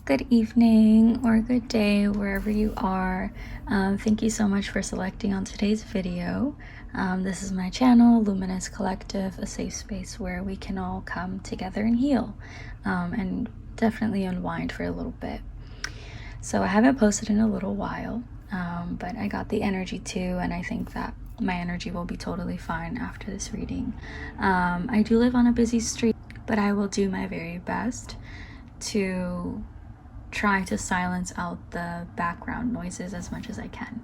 Good evening or good day wherever you are. Thank you so much for selecting on today's video. This is my channel, Luminous Collective, a safe space where we can all come together and heal and definitely unwind for a little bit. So I haven't posted in a little while, but I got the energy too, and I think that my energy will be totally fine after this reading. I do live on a busy street, but I will do my very best to try to silence out the background noises as much as I can.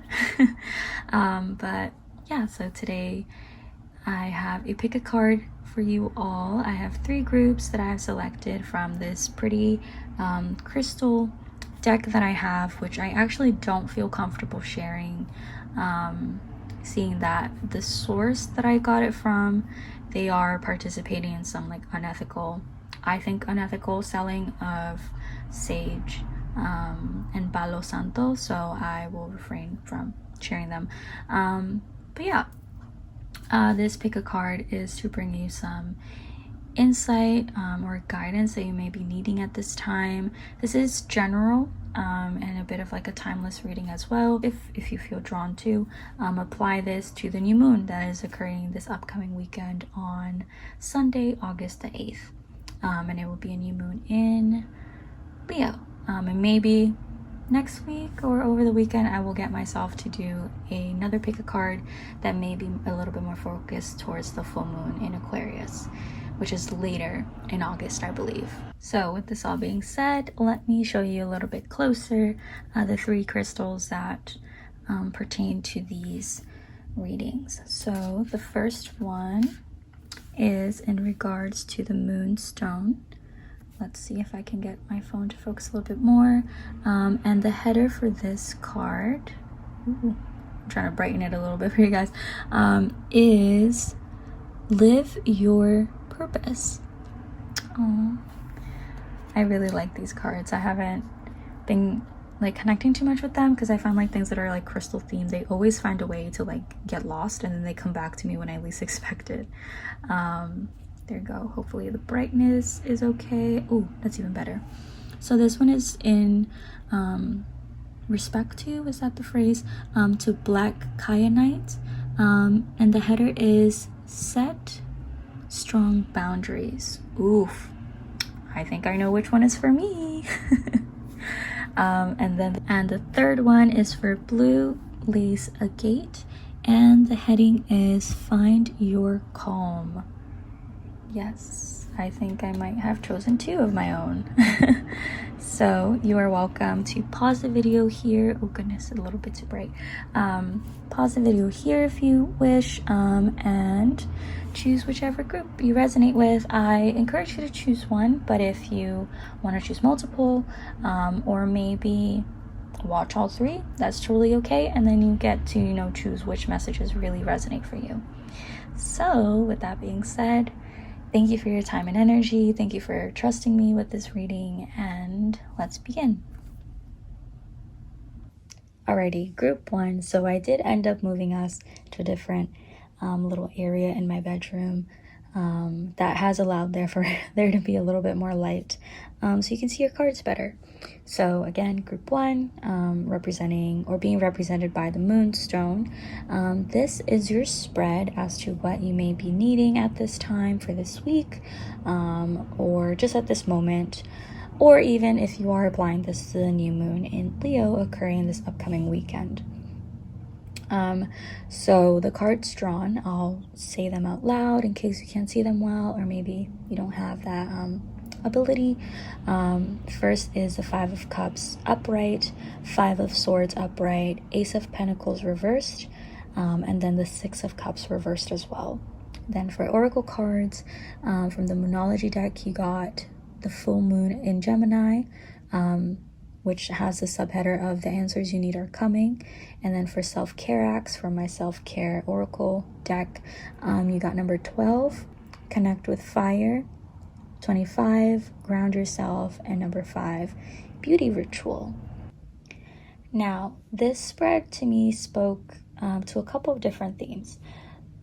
But yeah, so today I have a pick a card for you all. I have 3 groups that I have selected from this pretty crystal deck that I have, which I actually don't feel comfortable sharing, seeing that the source that I got it from, they are participating in some like unethical, I think unethical selling of sage and palo santo, so I will refrain from sharing them. But yeah, this pick a card is to bring you some insight or guidance that you may be needing at this time. This is general and a bit of like a timeless reading as well. If you feel drawn to apply this to the new moon that is occurring this upcoming weekend on Sunday, August the 8th. And it will be a new moon in Leo. And maybe next week or over the weekend I will get myself to do another pick a card that may be a little bit more focused towards the full moon in Aquarius, which is later in August, I believe. So with this all being said, let me show you a little bit closer the 3 crystals that pertain to these readings. So the first one is in regards to the moonstone. Let's see if I can get my phone to focus a little bit more. And the header for this card, I'm trying to brighten it a little bit for you guys, is live your purpose. Oh, I really like these cards. I haven't been like connecting too much with them because I find like things that are like crystal themed, they always find a way to like get lost and then they come back to me when I least expect it. There you go. Hopefully the brightness is okay. Oh, that's even better. So this one is in respect to, is that the phrase, to Black Kyanite, and the header is set strong boundaries. Oof, I think I know which one is for me. And the third one is for Blue Lace Agate, and the heading is find your calm. Yes, I think I might have chosen 2 of my own. So you are welcome to pause the video here. Oh goodness, a little bit too bright. Pause the video here if you wish, and choose whichever group you resonate with. I encourage you to choose one, but if you want to choose multiple, or maybe watch all 3, that's totally okay, and then you get to, you know, choose which messages really resonate for you. So with that being said, thank you for your time and energy. Thank you for trusting me with this reading, and let's begin. Alrighty, group 1. So I did end up moving us to a different little area in my bedroom that has allowed there to be a little bit more light, so you can see your cards better. So again, group 1, representing or being represented by the moonstone. This is your spread as to what you may be needing at this time for this week, or just at this moment, or even if you are applying this to the new moon in Leo occurring this upcoming weekend. So the cards drawn, I'll say them out loud in case you can't see them well, or maybe you don't have that ability. First is the 5 of Cups upright, 5 of Swords upright, Ace of Pentacles reversed, and then the 6 of Cups reversed as well. Then for Oracle cards, from the Moonology deck, you got the full moon in Gemini, which has the subheader of the answers you need are coming. And then for self-care acts from my self-care Oracle deck, you got number 12, connect with fire, 25, ground yourself, and number 5, beauty ritual. Now, this spread to me spoke to a couple of different themes.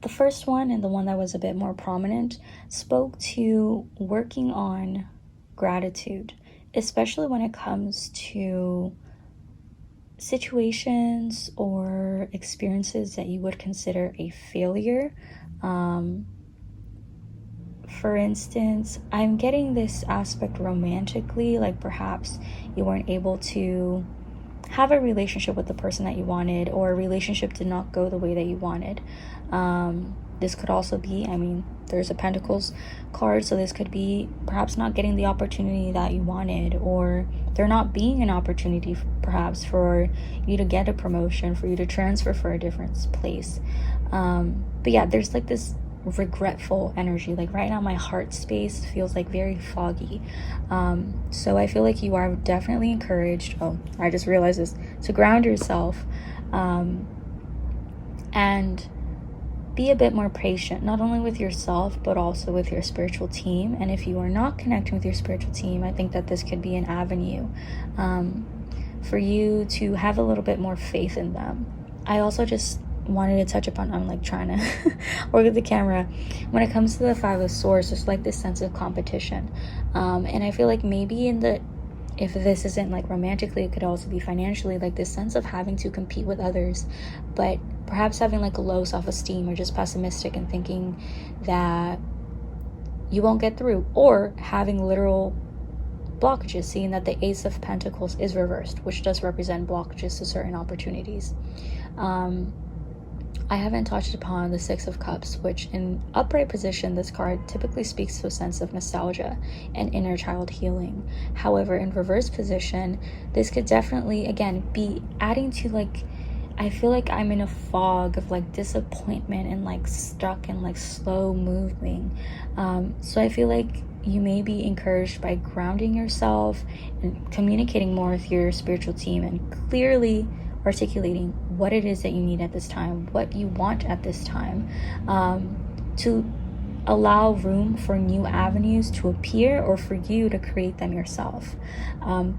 The first one, and the one that was a bit more prominent, spoke to working on gratitude especially when it comes to situations or experiences that you would consider a failure. For instance, I'm getting this aspect romantically, like perhaps you weren't able to have a relationship with the person that you wanted, or a relationship did not go the way that you wanted. This could also be, there's a Pentacles card, so this could be perhaps not getting the opportunity that you wanted, or there not being an opportunity perhaps for you to get a promotion, for you to transfer for a different place. But yeah, there's like this regretful energy. Like right now my heart space feels like very foggy. So I feel like you are definitely encouraged, I just realized this, to ground yourself, and be a bit more patient, not only with yourself but also with your spiritual team. And if you are not connecting with your spiritual team, I think that this could be an avenue for you to have a little bit more faith in them. I also just wanted to touch upon, I'm like trying to work with the camera, when it comes to the Five of Swords, there's like this sense of competition, and I feel like maybe if this isn't like romantically, it could also be financially, like this sense of having to compete with others, but perhaps having like a low self-esteem, or just pessimistic and thinking that you won't get through, or having literal blockages, seeing that the Ace of Pentacles is reversed, which does represent blockages to certain opportunities. I haven't touched upon the Six of Cups, which in upright position, this card typically speaks to a sense of nostalgia and inner child healing. However, in reverse position, this could definitely, again, be adding to like, I feel like I'm in a fog of like disappointment and like stuck and like slow moving. So I feel like you may be encouraged by grounding yourself and communicating more with your spiritual team, and clearly articulating what it is that you need at this time, what you want at this time, to allow room for new avenues to appear, or for you to create them yourself.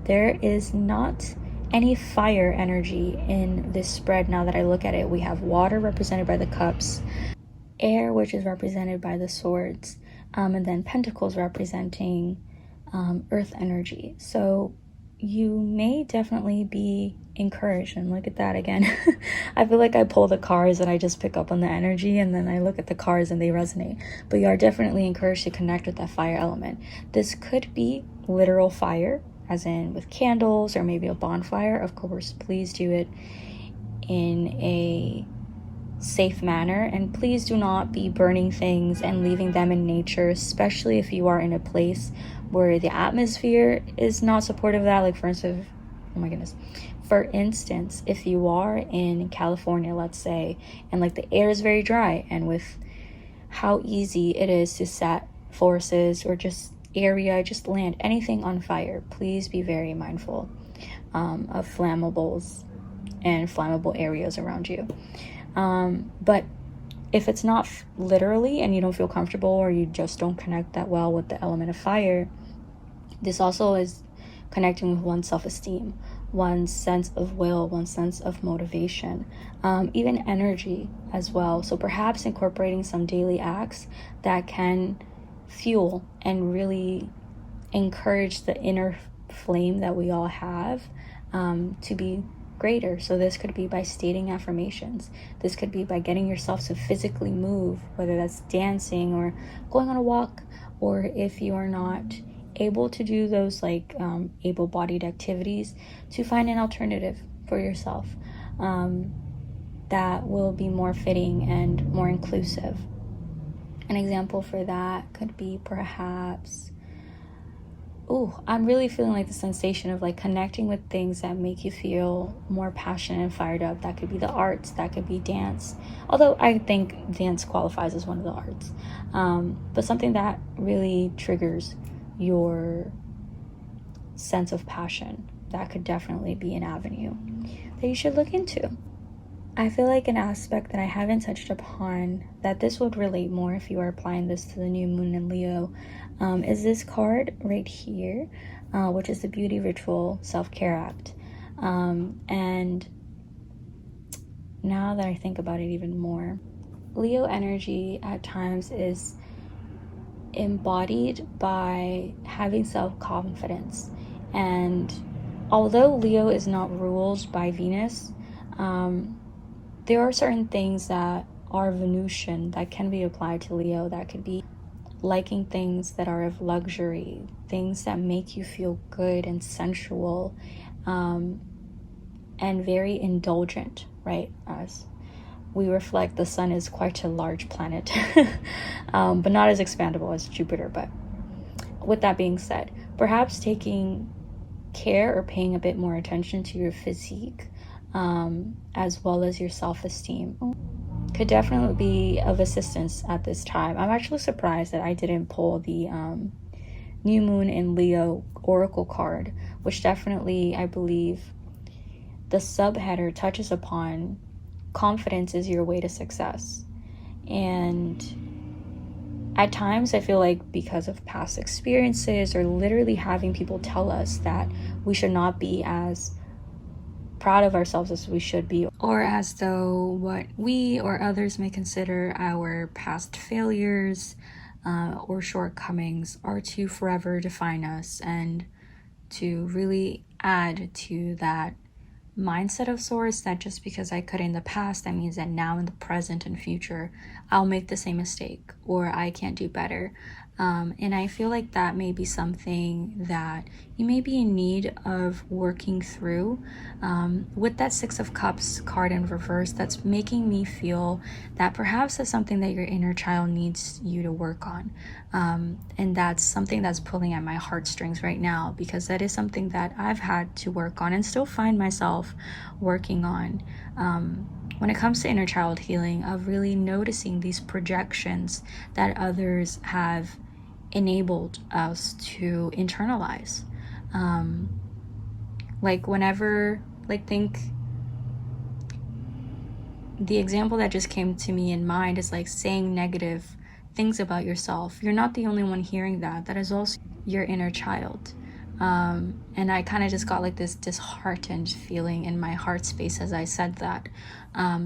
There is not any fire energy in this spread. Now that I look at it, we have water represented by the cups, air, which is represented by the swords, and then pentacles representing earth energy. So you may definitely be encouraged, and look at that again. I feel like I pull the cards and I just pick up on the energy, and then I look at the cards and they resonate. But you are definitely encouraged to connect with that fire element. This could be literal fire, as in with candles or maybe a bonfire. Of course, please do it in a safe manner, and please do not be burning things and leaving them in nature, especially if you are in a place where the atmosphere is not supportive of that. Like for instance, if you are in California, let's say, and like the air is very dry, and with how easy it is to set forces or just land, anything on fire, please be very mindful of flammables and flammable areas around you. But if it's not literally, and you don't feel comfortable, or you just don't connect that well with the element of fire, this also is connecting with one's self-esteem, one's sense of will, one's sense of motivation, even energy as well. So perhaps incorporating some daily acts that can fuel and really encourage the inner flame that we all have to be greater. So this could be by stating affirmations. This could be by getting yourself to physically move, whether that's dancing or going on a walk, or if you are not able to do those like able-bodied activities, to find an alternative for yourself that will be more fitting and more inclusive. An example for that could be perhaps, I'm really feeling like the sensation of like connecting with things that make you feel more passionate and fired up. That could be the arts, that could be dance, although I think dance qualifies as one of the arts, but something that really triggers your sense of passion. That could definitely be an avenue that you should look into. I feel like an aspect that I haven't touched upon, that this would relate more if you are applying this to the new moon in Leo, is this card right here, which is the Beauty Ritual Self-Care Act. And now that I think about it even more, Leo energy at times is embodied by having self-confidence And although Leo is not ruled by Venus, there are certain things that are Venusian that can be applied to Leo. That could be liking things that are of luxury, things that make you feel good and sensual, and very indulgent, right? As we reflect, the sun is quite a large planet, but not as expandable as Jupiter. But with that being said, perhaps taking care or paying a bit more attention to your physique, as well as your self-esteem, could definitely be of assistance at this time. I'm actually surprised that I didn't pull the New Moon in Leo Oracle card, which definitely, I believe, the subheader touches upon confidence is your way to success. And at times I feel like because of past experiences or literally having people tell us that we should not be as proud of ourselves as we should be, or as though what we or others may consider our past failures or shortcomings are to forever define us, and to really add to that mindset of sorts that just because I could in the past, that means that now in the present and future I'll make the same mistake or I can't do better. And I feel like that may be something that you may be in need of working through. With that Six of Cups card in reverse, that's making me feel that perhaps that's something that your inner child needs you to work on. And that's something that's pulling at my heartstrings right now, because that is something that I've had to work on and still find myself working on. When it comes to inner child healing, of really noticing these projections that others have enabled us to internalize. Like whenever, like, think, the example that just came to me in mind is like saying negative things about yourself. You're not the only one hearing that. That is also your inner child. And I kind of just got like this disheartened feeling in my heart space as I said that.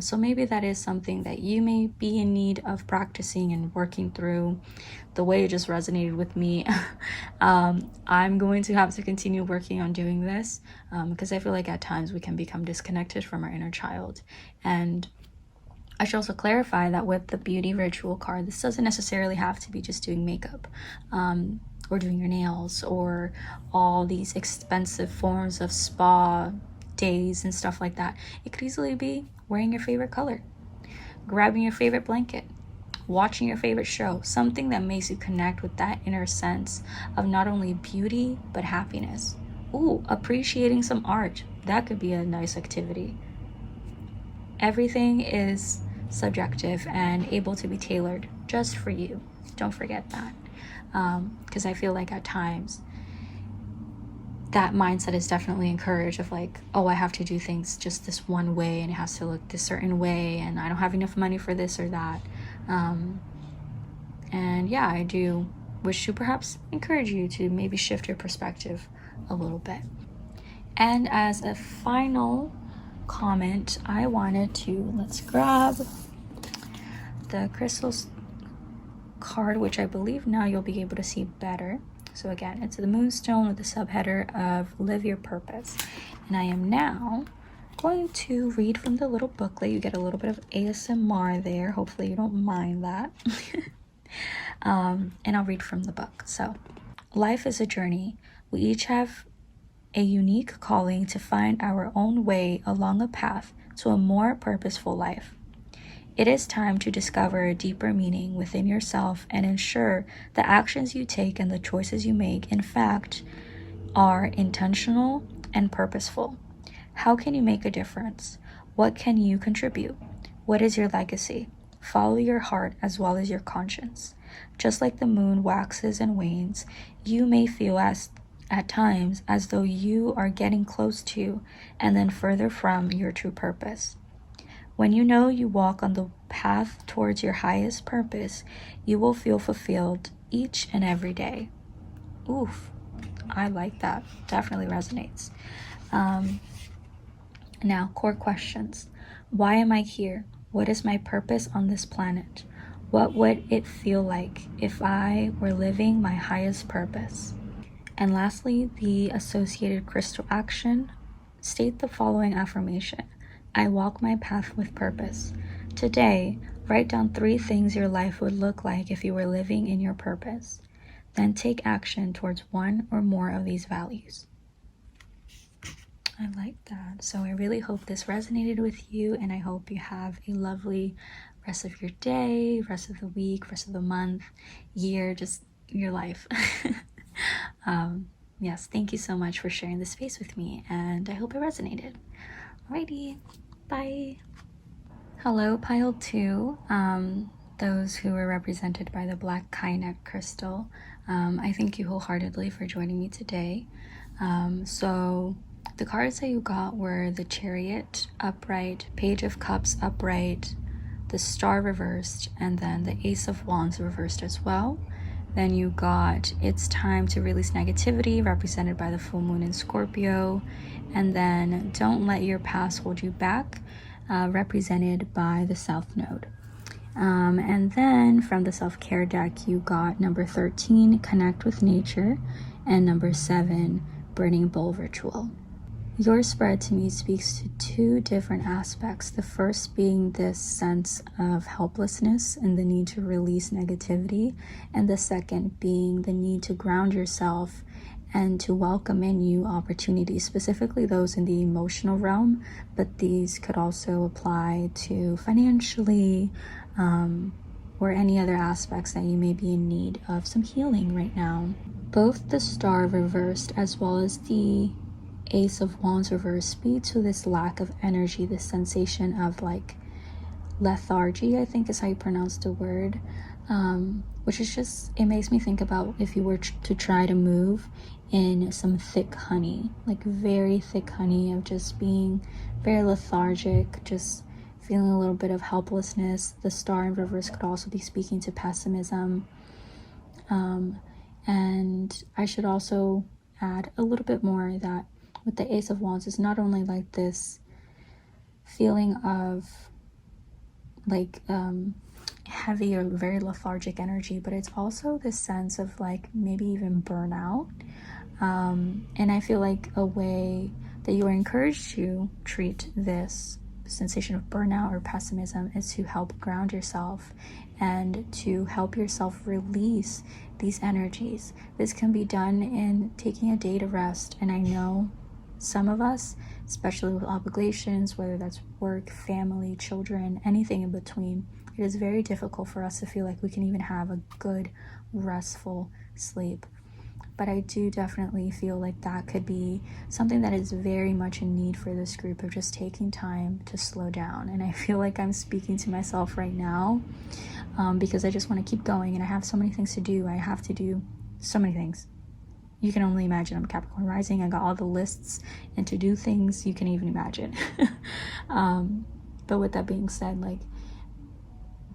So maybe that is something that you may be in need of practicing and working through. The way it just resonated with me. I'm going to have to continue working on doing this, because I feel like at times we can become disconnected from our inner child. And I should also clarify that with the beauty ritual card, this doesn't necessarily have to be just doing makeup, or doing your nails, or all these expensive forms of spa days and stuff like that. It could easily be wearing your favorite color, grabbing your favorite blanket, watching your favorite show, something that makes you connect with that inner sense of not only beauty but happiness. Ooh, appreciating some art, that could be a nice activity. Everything is subjective and able to be tailored just for you. Don't forget that. Because I feel like at times that mindset is definitely encouraged of like, oh, I have to do things just this one way and it has to look this certain way and I don't have enough money for this or that. And yeah, I do wish to perhaps encourage you to maybe shift your perspective a little bit. And as a final comment, I wanted to, let's grab the crystals card, which I believe now you'll be able to see better. So again, it's the moonstone with the subheader of live your purpose. And I am now going to read from the little booklet. You get a little bit of ASMR there. Hopefully you don't mind that. And I'll read from the book. So, life is a journey. We each have a unique calling to find our own way along a path to a more purposeful life. It is time to discover a deeper meaning within yourself and ensure the actions you take and the choices you make, in fact, are intentional and purposeful. How can you make a difference? What can you contribute? What is your legacy? Follow your heart as well as your conscience. Just like the moon waxes and wanes, you may feel at times as though you are getting close to and then further from your true purpose. When you know you walk on the path towards your highest purpose, you will feel fulfilled each and every day. Oof, I like that. Definitely resonates. Now, core questions. Why am I here? What is my purpose on this planet? What would it feel like if I were living my highest purpose? And lastly, the associated crystal action. State the following affirmation: I walk my path with purpose. Today, write down 3 things your life would look like if you were living in your purpose. Then take action towards one or more of these values. I like that. So I really hope this resonated with you, and I hope you have a lovely rest of your day, rest of the week, rest of the month, year, just your life. Yes, thank you so much for sharing this space with me, and I hope it resonated. Alrighty, bye. Hello, pile 2. Those who were represented by the black kainak crystal. I thank you wholeheartedly for joining me today. So the cards that you got were the Chariot upright, Page of Cups upright, the Star reversed, and then the Ace of Wands reversed as well. Then you got It's Time to Release Negativity, represented by the full moon in Scorpio. And then Don't Let Your Past Hold You Back, represented by the South Node. And then from the self-care deck, you got number 13, Connect with Nature, and number 7, Burning Bowl Ritual. Your spread to me speaks to 2 different aspects. The first being this sense of helplessness and the need to release negativity, and the second being the need to ground yourself and to welcome in new opportunities, specifically those in the emotional realm, but these could also apply to financially, or any other aspects that you may be in need of some healing right now. Both the Star reversed as well as the Ace of Wands reversed speak to this lack of energy, this sensation of like lethargy, I think is how you pronounce the word, which is just, it makes me think about if you were to try to move in some thick honey, like very thick honey, of just being very lethargic, just feeling a little bit of helplessness. The Star in reverse could also be speaking to pessimism. And I should also add a little bit more that with the Ace of Wands, it's not only like this feeling of like heavy or very lethargic energy, but it's also this sense of like maybe even burnout. And I feel like a way that you are encouraged to treat this sensation of burnout or pessimism is to help ground yourself and to help yourself release these energies. This can be done in taking a day to rest, and I know some of us, especially with obligations, whether that's work, family, children, anything in between, it is very difficult for us to feel like we can even have a good, restful sleep. But I do definitely feel like that could be something that is very much in need for this group, of just taking time to slow down. And I feel like I'm speaking to myself right now, because I just want to keep going, and I have so many things to do. I have to do so many things. You can only imagine. I'm Capricorn rising. I got all the lists and to do things you can even imagine. But with that being said, like,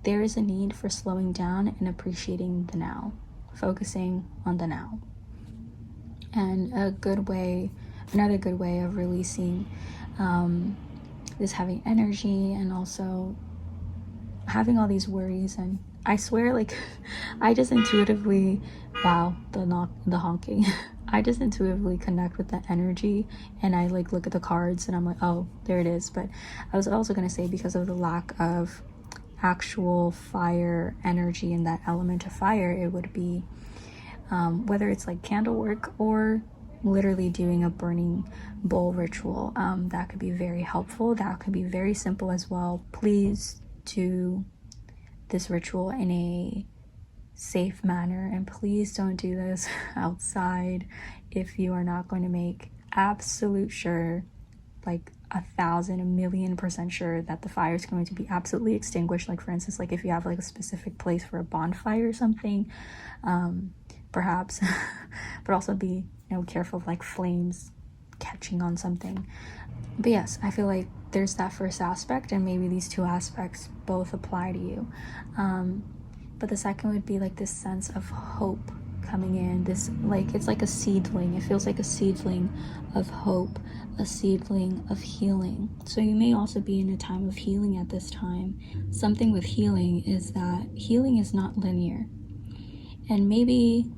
there is a need for slowing down and appreciating the now, focusing on the now. And another good way of releasing is having energy, and also having all these worries. And I swear, like, I just intuitively, wow, the honking. I just intuitively connect with the energy, and I like look at the cards and I'm like, oh, there it is. But I was also going to say, because of the lack of actual fire energy in that element of fire, it would be whether it's like candle work or literally doing a burning bowl ritual, that could be very helpful. That could be very simple as well. Please do this ritual in a safe manner, and please don't do this outside if you are not going to make absolute sure, like 1,000,000,000% sure that the fire is going to be absolutely extinguished. Like, for instance, like if you have like a specific place for a bonfire or something, perhaps but also be, careful of like flames catching on something. But yes, I feel like there's that first aspect, and maybe these 2 aspects both apply to you. But the second would be like this sense of hope coming in. This, like, it's like a seedling. It feels like a seedling of hope, a seedling of healing. So you may also be in a time of healing at this time. Something with healing is that healing is not linear. And maybe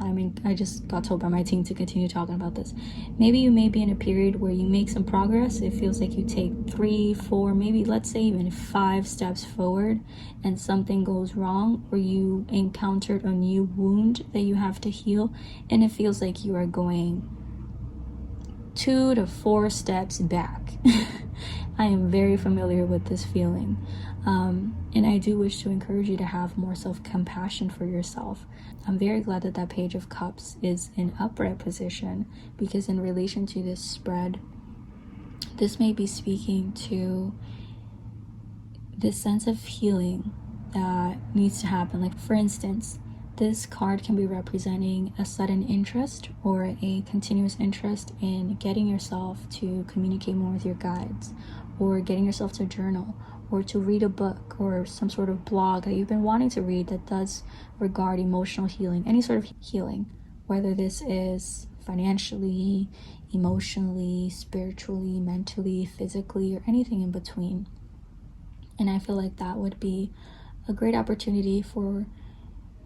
I just got told by my team to continue talking about this. Maybe you may be in a period where you make some progress. It feels like you take 3, 4, maybe let's say even 5 steps forward, and something goes wrong, or you encountered a new wound that you have to heal, and it feels like you are going 2 to 4 steps back. I am very familiar with this feeling. And I do wish to encourage you to have more self-compassion for yourself. I'm very glad that Page of Cups is in upright position, because in relation to this spread, this may be speaking to this sense of healing that needs to happen. Like, for instance, this card can be representing a sudden interest or a continuous interest in getting yourself to communicate more with your guides, or getting yourself to journal, or to read a book or some sort of blog that you've been wanting to read that does regard emotional healing, any sort of healing, whether this is financially, emotionally, spiritually, mentally, physically, or anything in between. And I feel like that would be a great opportunity for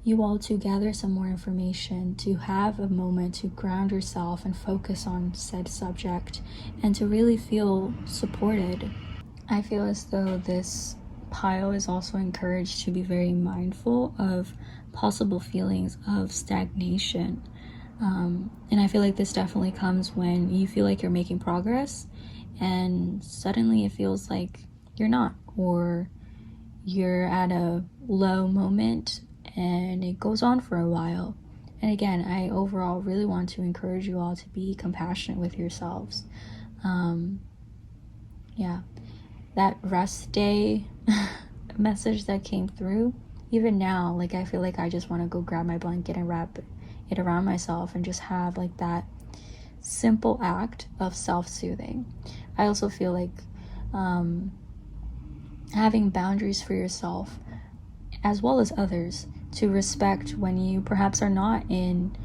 you all to gather some more information, to have a moment to ground yourself and focus on said subject, and to really feel supported. I feel as though this pile is also encouraged to be very mindful of possible feelings of stagnation. And I feel like this definitely comes when you feel like you're making progress and suddenly it feels like you're not, or you're at a low moment and it goes on for a while. And again, I overall really want to encourage you all to be compassionate with yourselves. Yeah, that rest day message that came through, even now, like, I feel like I just want to go grab my blanket and wrap it around myself and just have like that simple act of self-soothing. I also feel like having boundaries for yourself as well as others, to respect when you perhaps are not in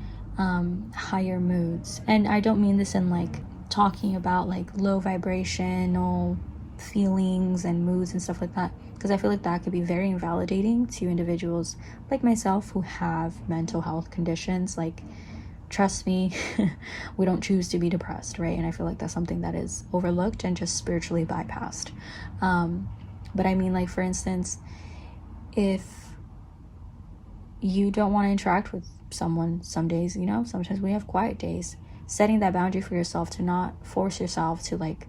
higher moods. And I don't mean this in like talking about like low vibrational feelings and moods and stuff like that, because I feel like that could be very invalidating to individuals like myself who have mental health conditions. Like, trust me, we don't choose to be depressed, right? And I feel like that's something that is overlooked and just spiritually bypassed. But I mean, like, for instance, if you don't want to interact with someone some days, you know, sometimes we have quiet days, setting that boundary for yourself to not force yourself to like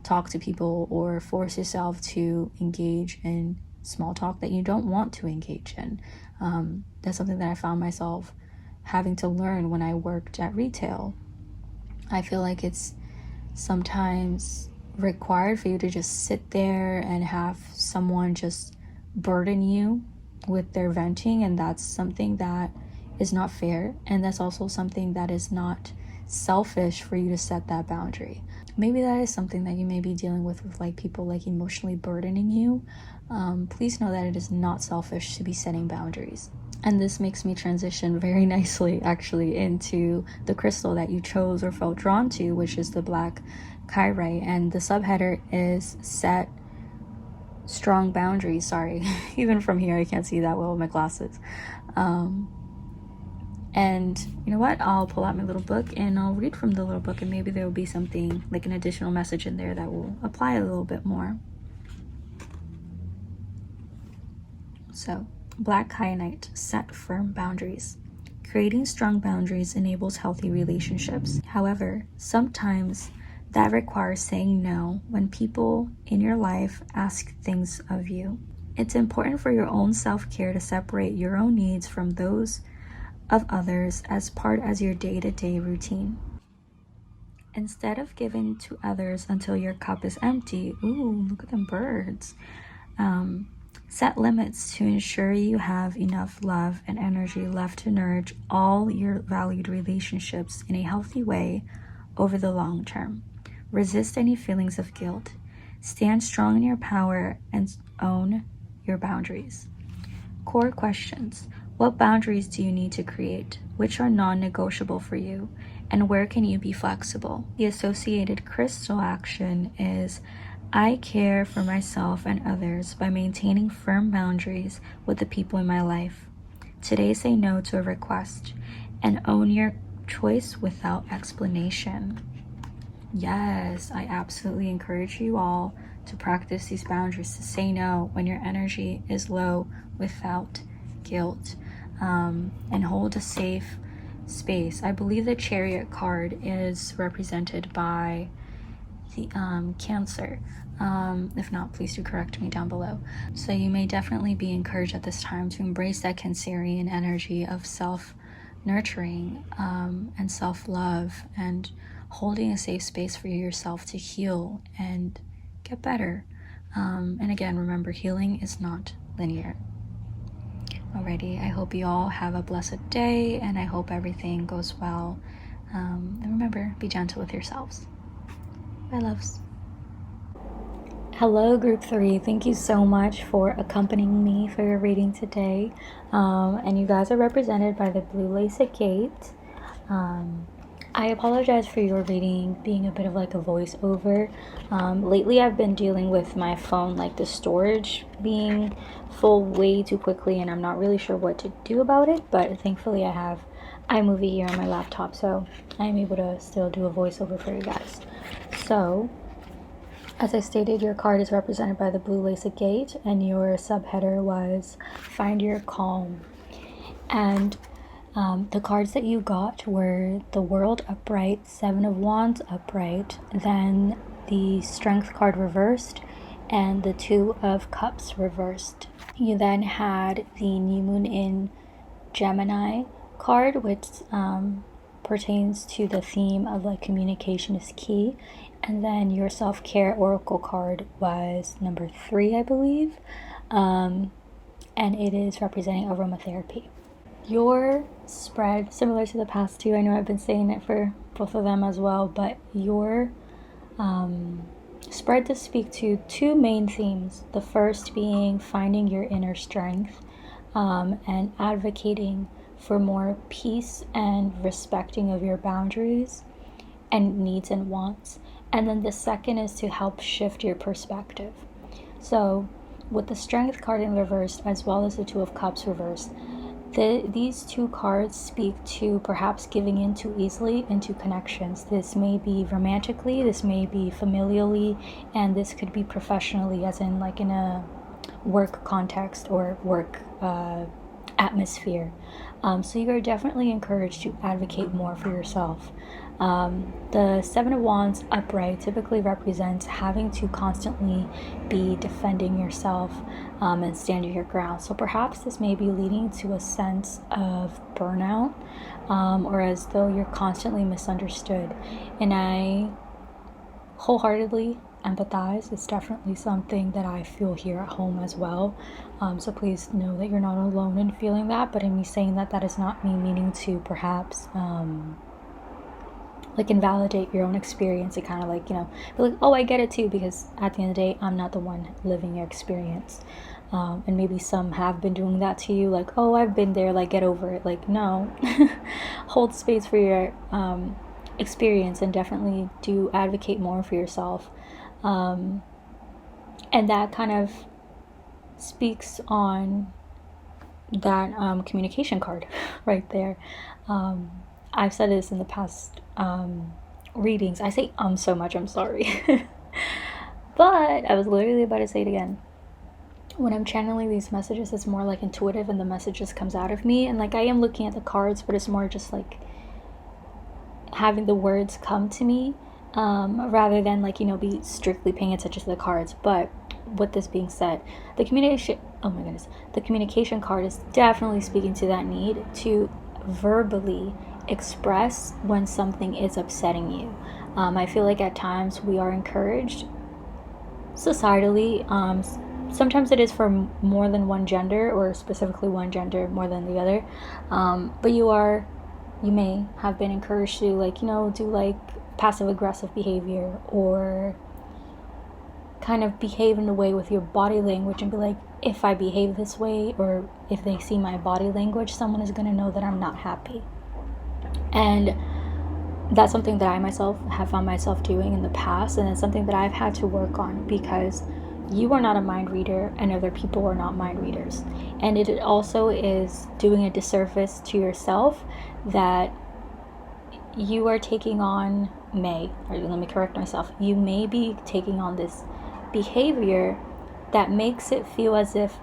talk to people or force yourself to engage in small talk that you don't want to engage in. That's something that I found myself having to learn when I worked at retail. I feel like it's sometimes required for you to just sit there and have someone just burden you with their venting, and that's something that is not fair, and that's also something that is not selfish for you to set that boundary. Maybe that is something that you may be dealing with like people like emotionally burdening you. Please know that it is not selfish to be setting boundaries. And this makes me transition very nicely actually into the crystal that you chose or felt drawn to, which is the black kyrite, and the subheader is set strong boundaries. Sorry, even from here I can't see that well with my glasses. And you know what, I'll pull out my little book and I'll read from the little book, and maybe there will be something like an additional message in there that will apply a little bit more. So, black kyanite, set firm boundaries. Creating strong boundaries enables healthy relationships. However, sometimes that requires saying no when people in your life ask things of you. It's important for your own self-care to separate your own needs from those of others as part of your day-to-day routine. Instead of giving to others until your cup is empty, ooh, look at them birds. Set limits to ensure you have enough love and energy left to nourish all your valued relationships in a healthy way over the long term. Resist any feelings of guilt. Stand strong in your power and own your boundaries. Core questions. What boundaries do you need to create? Which are non-negotiable for you? And where can you be flexible? The associated crystal action is I care for myself and others by maintaining firm boundaries with the people in my life. Today, say no to a request and own your choice without explanation. Yes, I absolutely encourage you all to practice these boundaries, to say no when your energy is low without guilt, and hold a safe space. I believe the Chariot card is represented by the Cancer. If not, please do correct me down below. So you may definitely be encouraged at this time to embrace that Cancerian energy of self-nurturing and self-love, and holding a safe space for yourself to heal and get better. And again, remember, healing is not linear. Alrighty, I hope you all have a blessed day, and I hope everything goes well. And remember, be gentle with yourselves. Bye, loves. Hello, group 3. Thank you so much for accompanying me for your reading today. And you guys are represented by the blue lace agate. I apologize for your reading being a bit of like a voiceover. Lately I've been dealing with my phone, like the storage being full way too quickly, and I'm not really sure what to do about it, but thankfully I have iMovie here on my laptop, so I'm able to still do a voiceover for you guys. So, as I stated, your card is represented by the blue lace agate, and your subheader was Find Your Calm. And the cards that you got were the World upright, Seven of Wands upright, then the Strength card reversed, and the Two of Cups reversed. You then had the New Moon in Gemini card, which pertains to the theme of like communication is key. And then your self-care oracle card was number 3, I believe, and it is representing aromatherapy. Your spread, similar to the past two, I know I've been saying it for both of them as well, but your spread to speak to 2 main themes. The first being finding your inner strength, and advocating for more peace and respecting of your boundaries and needs and wants. And then the second is to help shift your perspective. So with the Strength card in reverse, as well as the Two of Cups reversed, these 2 cards speak to perhaps giving in too easily into connections. This may be romantically, this may be familially, and this could be professionally, as in like in a work context or work atmosphere. So you are definitely encouraged to advocate more for yourself. The Seven of Wands upright typically represents having to constantly be defending yourself and standing your ground. So perhaps this may be leading to a sense of burnout, or as though you're constantly misunderstood. And I wholeheartedly empathize. It's definitely something that I feel here at home as well. So please know that you're not alone in feeling that. But in me saying that, that is not me meaning to perhaps like invalidate your own experience and kind of like, you know, be like, oh, I get it too, because at the end of the day, I'm not the one living your experience. And maybe some have been doing that to you, like, oh, I've been there, like, get over it. Like, no. Hold space for your experience, and definitely do advocate more for yourself. And that kind of speaks on that communication card right there. I've said this in the past readings. I say so much, I'm sorry. But I was literally about to say it again. When I'm channeling these messages, it's more like intuitive, and the message just comes out of me. And like, I am looking at the cards, but it's more just like having the words come to me, rather than like, you know, be strictly paying attention to the cards. But with this being said, the communication card is definitely speaking to that need to verbally express when something is upsetting you. I feel like at times we are encouraged societally, sometimes it is for more than one gender, or specifically one gender more than the other, but you may have been encouraged to, like, you know, do like passive aggressive behavior, or kind of behave in a way with your body language, and be like, if I behave this way, or if they see my body language, someone is going to know that I'm not happy. And that's something that I myself have found myself doing in the past, and it's something that I've had to work on, because you are not a mind reader, and other people are not mind readers. And it also is doing a disservice to yourself that you are taking on, let me correct myself, you may be taking on this behavior that makes it feel as if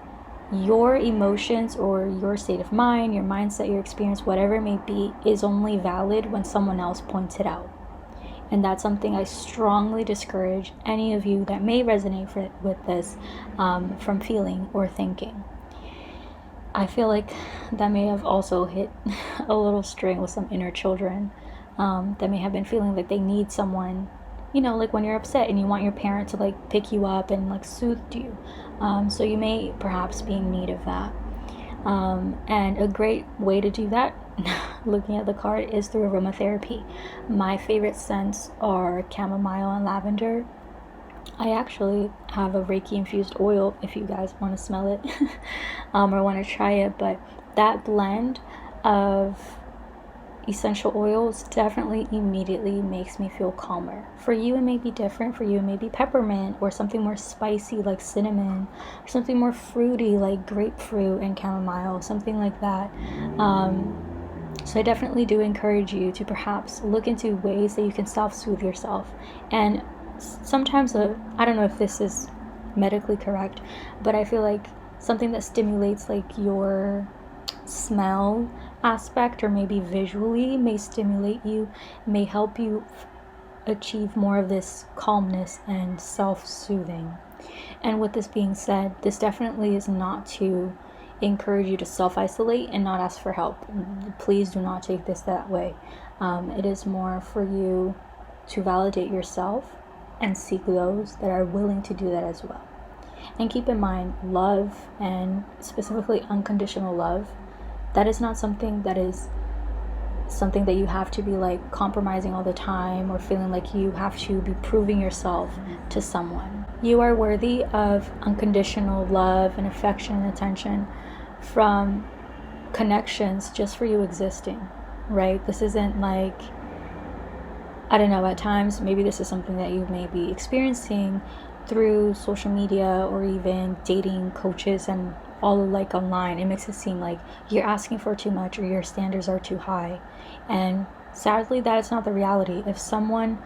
your emotions or your state of mind, your mindset, your experience, whatever it may be, is only valid when someone else points it out. And that's something I strongly discourage any of you that may resonate with this from feeling or thinking. I feel like that may have also hit a little string with some inner children that may have been feeling like they need someone, like when you're upset and you want your parent to like pick you up and like soothe you. So you may perhaps be in need of that. And a great way to do that, looking at the card, is through aromatherapy. My favorite scents are chamomile and lavender. I actually have a Reiki infused oil if you guys want to smell it or want to try it. But that blend of essential oils definitely immediately makes me feel calmer. For you, it may be different. For you, it may be peppermint, or something more spicy like cinnamon, or something more fruity like grapefruit and chamomile, something like that. So I definitely do encourage you to perhaps look into ways that you can self-soothe yourself. And sometimes, I don't know if this is medically correct, but I feel like something that stimulates like your smell aspect, or maybe visually may stimulate you, may help you achieve more of this calmness and self-soothing. And with this being said, this definitely is not to encourage you to self-isolate and not ask for help. Please do not take this that way. It is more for you to validate yourself and seek those that are willing to do that as well. And keep in mind, love, and specifically unconditional love, that is not something that you have to be like compromising all the time, or feeling like you have to be proving yourself to someone. You are worthy of unconditional love and affection and attention from connections just for you existing, right? This isn't like, I don't know, at times maybe this is something that you may be experiencing through social media or even dating coaches and all like online. It makes it seem like you're asking for too much or your standards are too high. And sadly, that is not the reality. If someone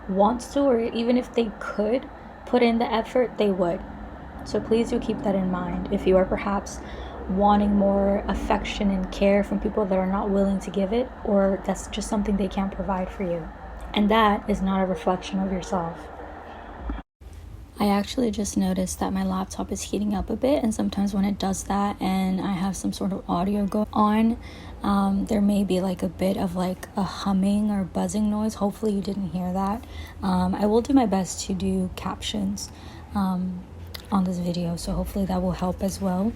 wants to, or even if they could put in the effort, they would. So please do keep that in mind. If you are perhaps wanting more affection and care from people that are not willing to give it, or that's just something they can't provide for you. And that is not a reflection of yourself. I actually just noticed that my laptop is heating up a bit, and sometimes when it does that and I have some sort of audio go on, there may be like a bit of like a humming or buzzing noise. Hopefully you didn't hear that. I will do my best to do captions on this video, so hopefully that will help as well.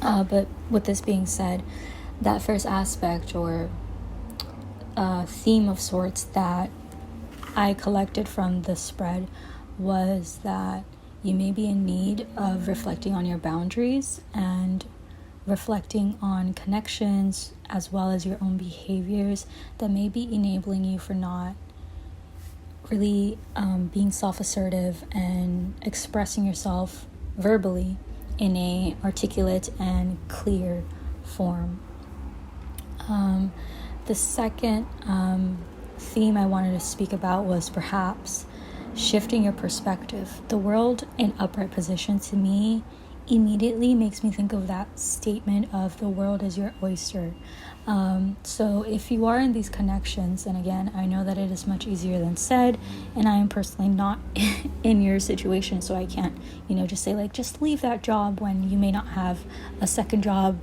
But with this being said, that first aspect or theme of sorts that I collected from the spread was that you may be in need of reflecting on your boundaries and reflecting on connections, as well as your own behaviors that may be enabling you for not really being self-assertive and expressing yourself verbally in a articulate and clear form. The second theme I wanted to speak about was perhaps shifting your perspective. The world in upright position, to me, immediately makes me think of that statement of the world is your oyster. So if you are in these connections, and again, I know that it is much easier than said, and I am personally not in your situation, so I can't, just say like, just leave that job when you may not have a second job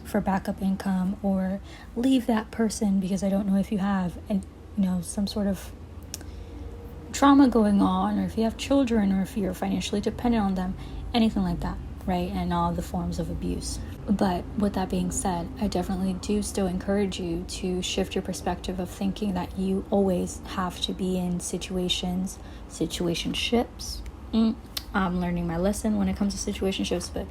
for backup income, or leave that person because I don't know if you have, some sort of trauma going on, or if you have children, or if you're financially dependent on them, anything like that, right? And all the forms of abuse. But with that being said, I definitely do still encourage you to shift your perspective of thinking that you always have to be in situationships, I'm learning my lesson when it comes to situationships, but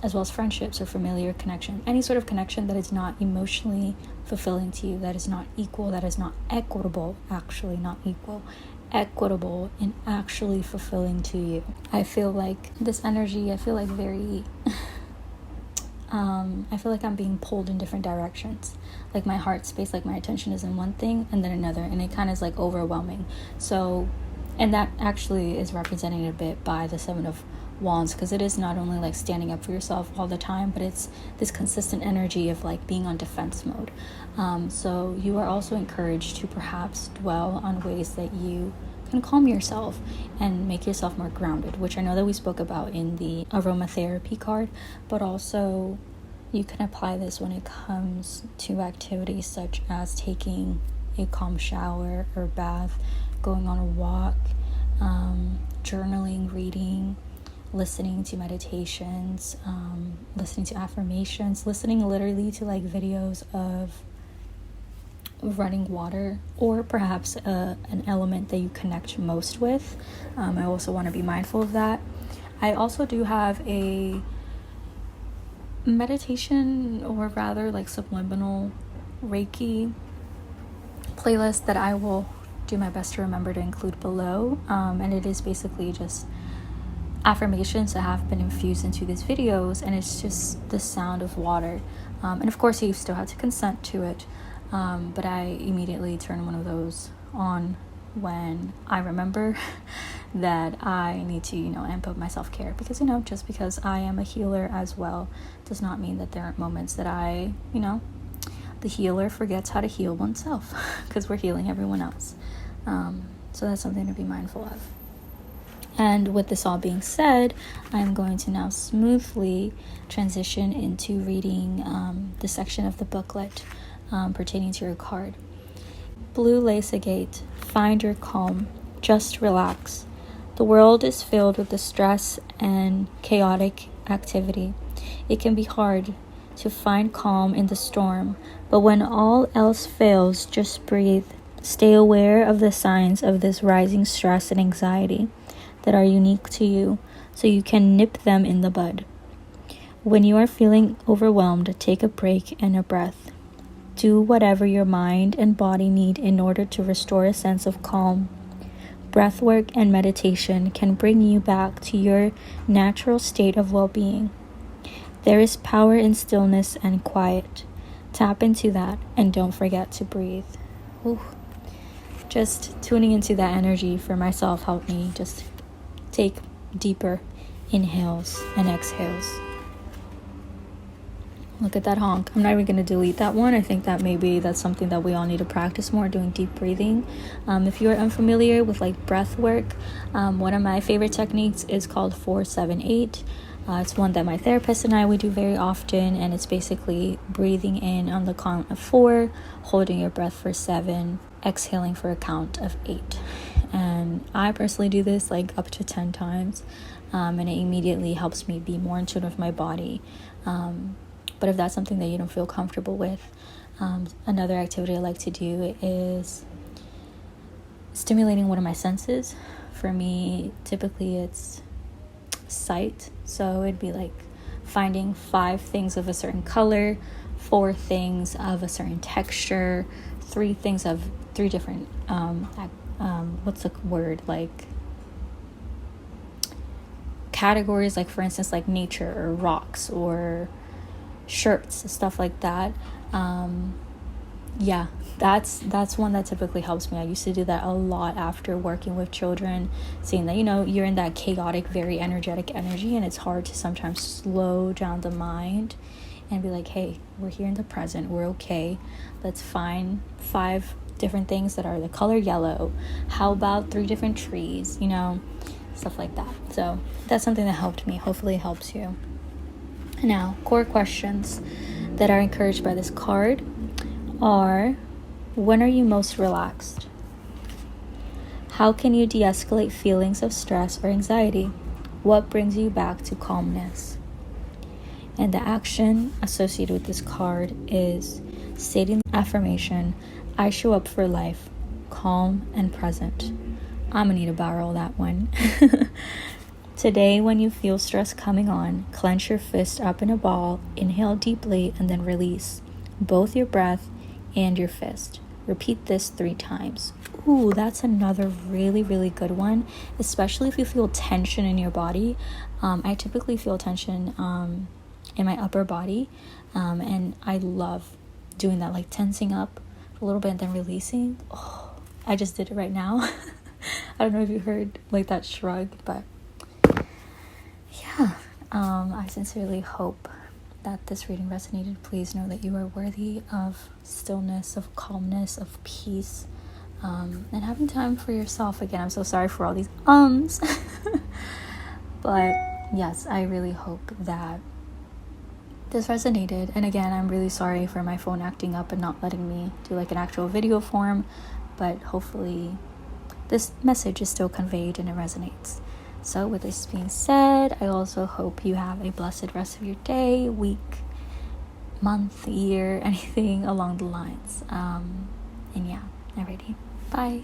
as well as friendships or familiar connection. Any sort of connection that is not emotionally fulfilling to you, that is not equal, that is not equitable, actually not equal, equitable and actually fulfilling to you. I feel like this energy, I feel like I feel like I'm being pulled in different directions. Like my heart space, like my attention is in one thing and then another, and it kind of is like overwhelming. So, and that actually is represented a bit by the Seven of Wands, because it is not only like standing up for yourself all the time, but it's this consistent energy of like being on defense mode. So you are also encouraged to perhaps dwell on ways that you can calm yourself and make yourself more grounded, which I know that we spoke about in the aromatherapy card, but also you can apply this when it comes to activities such as taking a calm shower or bath, going on a walk, journaling, reading, listening to meditations, listening to affirmations, listening literally to like videos of running water, or perhaps an element that you connect most with. I also want to be mindful of that. I also do have a meditation, or rather like subliminal Reiki playlist that I will do my best to remember to include below, and it is basically just affirmations that have been infused into these videos, and it's just the sound of water, and of course you still have to consent to it, but I immediately turn one of those on when I remember that I need to, amp up my self-care, because, just because I am a healer as well does not mean that there aren't moments that I, the healer forgets how to heal oneself, because we're healing everyone else. So that's something to be mindful of. And with this all being said, I'm going to now smoothly transition into reading the section of the booklet pertaining to your card. Blue lace agate, find your calm, just relax. The world is filled with the stress and chaotic activity. It can be hard to find calm in the storm, but when all else fails, just breathe. Stay aware of the signs of this rising stress and anxiety that are unique to you, so you can nip them in the bud. When you are feeling overwhelmed, take a break and a breath. Do whatever your mind and body need in order to restore a sense of calm. Breathwork and meditation can bring you back to your natural state of well-being. There is power in stillness and quiet. Tap into that and don't forget to breathe. Ooh. Just tuning into that energy for myself helped me just take deeper inhales and exhales. Look at that honk. I'm not even going to delete that one. I think that maybe that's something that we all need to practice more, doing deep breathing. If you're unfamiliar with like breath work, one of my favorite techniques is called 4-7-8. It's one that my therapist and I, we do very often, and it's basically breathing in on the count of 4, holding your breath for 7, exhaling for a count of 8. And I personally do this like up to 10 times, and it immediately helps me be more in tune with my body. But if that's something that you don't feel comfortable with, another activity I like to do is stimulating one of my senses. For me, typically it's sight. So it'd be like finding 5 things of a certain color, 4 things of a certain texture, 3 things of 3 different, what's the word, like categories, like for instance, like nature or rocks or shirts, stuff like that. That's one that typically helps me. I used to do that a lot after working with children, seeing that you're in that chaotic, very energetic energy, and it's hard to sometimes slow down the mind and be like, hey, we're here in the present, we're okay, let's find 5 different things that are the color yellow. How about 3 different trees, stuff like that. So that's something that helped me. Hopefully it helps you. Now, core questions that are encouraged by this card are: when are you most relaxed? How can you de-escalate feelings of stress or anxiety? What brings you back to calmness? And the action associated with this card is stating the affirmation, I show up for life, calm and present. I'm gonna need to borrow that one. Today, when you feel stress coming on, clench your fist up in a ball, inhale deeply, and then release both your breath and your fist. Repeat this 3 times. Ooh, that's another really, really good one, especially if you feel tension in your body. I typically feel tension in my upper body, and I love doing that, like tensing up a little bit and then releasing. Oh, I just did it right now. I don't know if you heard like that shrug, but yeah, I sincerely hope that this reading resonated. Please know that you are worthy of stillness, of calmness, of peace, and having time for yourself. Again, I'm so sorry for all these but yes, I really hope that this resonated. And again, I'm really sorry for my phone acting up and not letting me do like an actual video form, but hopefully this message is still conveyed and it resonates. So with this being said, I also hope you have a blessed rest of your day, week, month, year, anything along the lines. And yeah, alrighty, bye.